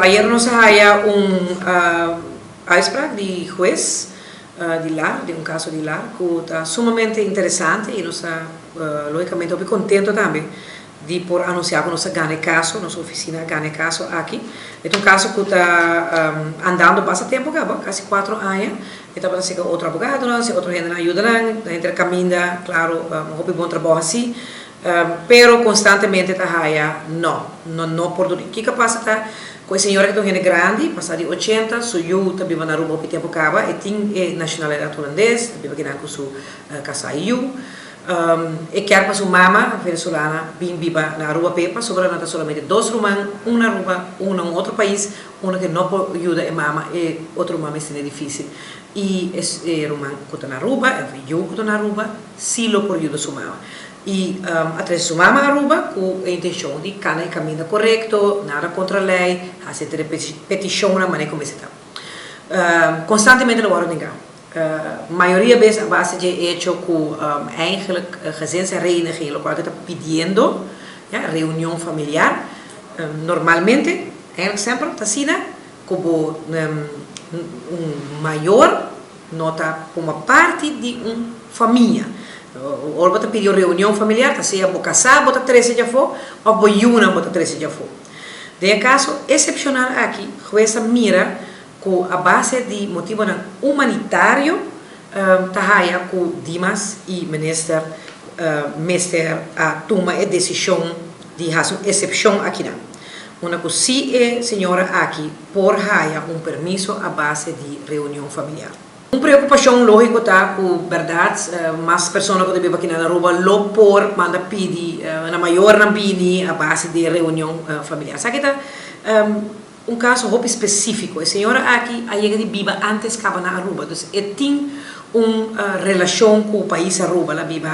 Ayer nos haya uitspraak de juez de lar, de caso de lar, que está sumamente interessante e nos logicamente muito contento também de por anunciar que nós ganhamos caso, nossa oficina ganha caso aqui. É caso que está andando bastante tempo, quase 4 anos. Então, para ser outro advogado, outro gente ajuda, a gente caminha, claro, um bom trabalho assim, pero constantemente está não por tudo. O que passa tá com a senhora que é grande, passa de 80, eu também na Aruba por tempo acaba, e tem nacionalidade holandesa, também aqui na sua casa e quer para sua mama venezuelana bem viva na Aruba pepa, sobretudo solamente 2 romanos, na Aruba, em outro país, que não pode ajudar a mama e outro mama é difícil. E é romano que está na Aruba, é eu que estou na Aruba, sim lo por ajudar sua mama. E através de sua mama Aruba, com a intenção de cada caminho correto, nada contra a lei, fazer petição na maneira como está. Constantemente lo horen gaan. Maioria vezes a base de hecho que eigenlijk gezinshereniging, lo cual está pidiendo, reunião familiar, normalmente, eigenlijk sempre está sina como maior nota como parte de uma família. Ou você pediu reunião familiar, tá seja casar, bota 13 já foi, ou boiuna, bota 13 já foi. De caso excepcional aqui, jueza mira com a base de motivo humanitário, tá com Dimas e minister a toma a decisão de fazer uma exceção aqui não. Uma que se a senhora aqui por haya permisso a base de reunião familiar. Uma preocupação lógica está com verdade, mais pessoas que devem aqui na Aruba lo por manda pedir na maior rampini a base de reunião familiar. Sabe que está caso muito específico. A senhora aqui a chega de viva antes que na Aruba, então tem uma relação com o país Aruba, ela vive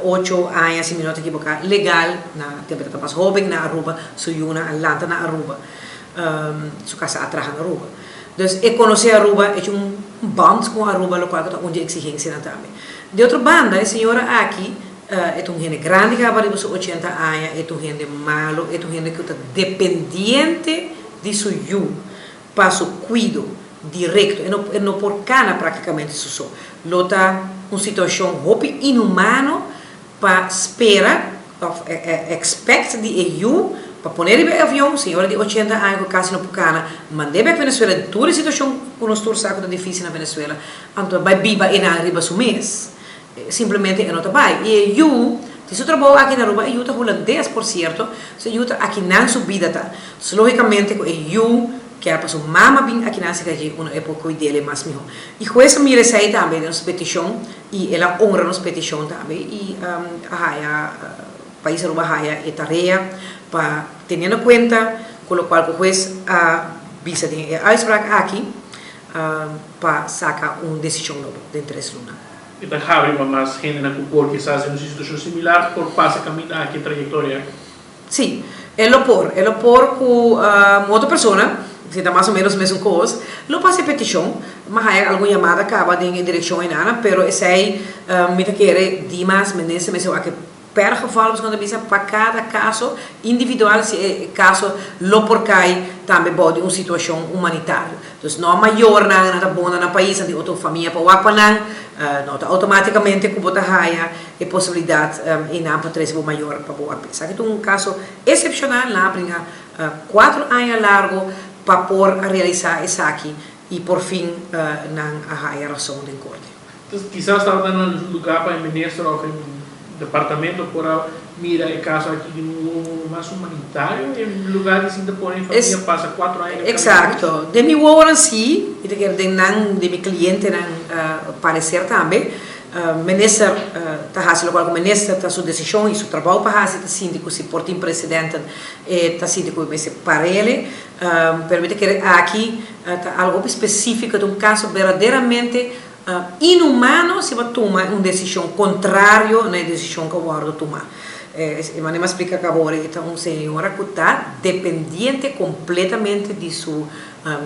8 anos, se me não equivocar, legal na temporada mais jovem na Aruba, sua una Atlanta na Aruba, sua casa atrás na Aruba. Então, conhecer a Aruba é band com a Aruba, o qual onde exigência também. De outra banda, a senhora aqui é gente grande que vai para 80 anos, é gente malo, é gente que está dependente de seu para seu cuidado direto, e não por cana praticamente isso. Lota uma situação muito inumana para esperar, expect de EU, para pôr em avião, senhora de 80 anos que quase não por cana, mandei para a Venezuela, toda a situação que nós todos sabemos que é difícil na Venezuela, então vai viva e na arriba do mês, simplesmente não está bem. E EU, se eu trabalho aqui na Aruba, EU está holandês, por certo, se EU está aqui na sua vida, então, logicamente, EU que era para sua mama bem aqui na cidade, uma época dele mais melhor. E com essa mira sai também nossa petição, e ela honra nossa petição também, e o país Aruba haya tarefa para tendo em conta, com o qual o juez visa de uitspraak aqui, para sacar uma decisão nova de 3 lunas. Então, abre mais gente na cultura que está em uma situação similar, por passa caminhar aqui trajetória. Sim, ela por com outra pessoa, se dá mais ou menos a mesma coisa, não passa petição, mas há alguma chamada acaba em direção em nada, pero esse aí me quer Dimas, menina, que per geval quando bisa para cada caso individual, se é caso lo por cai também pode uma situação humanitária. Então não maior nada bom na país de outra família para wapanan, não automaticamente como tá haya a possibilidade em não para trazer maior para boa pesa. Então caso excepcional na brinca 4 anos largo para por realizar isso aqui e por fim não há razão de corte. Então quizás estava dando lugar para o ministro ou departamento para mirar o caso aqui de mais humanitário, em lugar de se pôr em família passa 4 anos. Exato. De mi hora sim, de meu cliente não parecer também. Minister está fazendo qual o minister está sua decisão e seu trabalho para fazer o síndico se por tem presidente está síndico vai ser para ele. Permite que aqui algo específico de caso verdadeiramente inumano se vai tomar uma decisão contrária à decisão que o guarda tomar. Mas me explica que agora é uma senhora que está dependente completamente de seu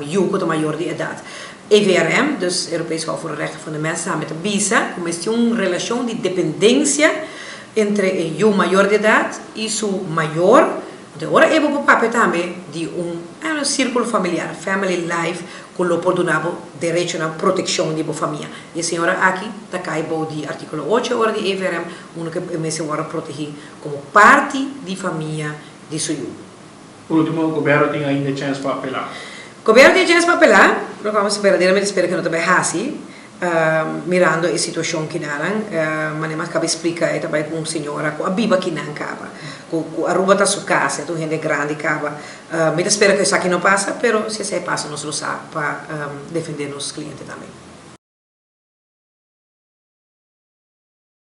jugo de maior de idade. EVRM, dus Europees Hof voor de Rechten van de Mens, samen met de BISA, começou uma relação de dependência entre o maior de idade e seu maior Então, ora é o papel também de um círculo familiar, family life, com o perdonado direito na proteção de família. E a senhora aqui está caindo de artículo 8, ora de EVRM, que a senhora proteger como parte de família de seu. Por último, o governo tem ainda chance para apelar. O governo tem chance para apelar, nós vamos verdadeiramente espero que não também assim, mirando a situação que naran, mas nem mais cabe explicar é também com a senhora, com a biba que não acaba, com a roupa da sua casa, então gente grande acaba, mas espero que isso aqui não passa, mas se isso passa, nós lo sabe para defender nossos clientes também.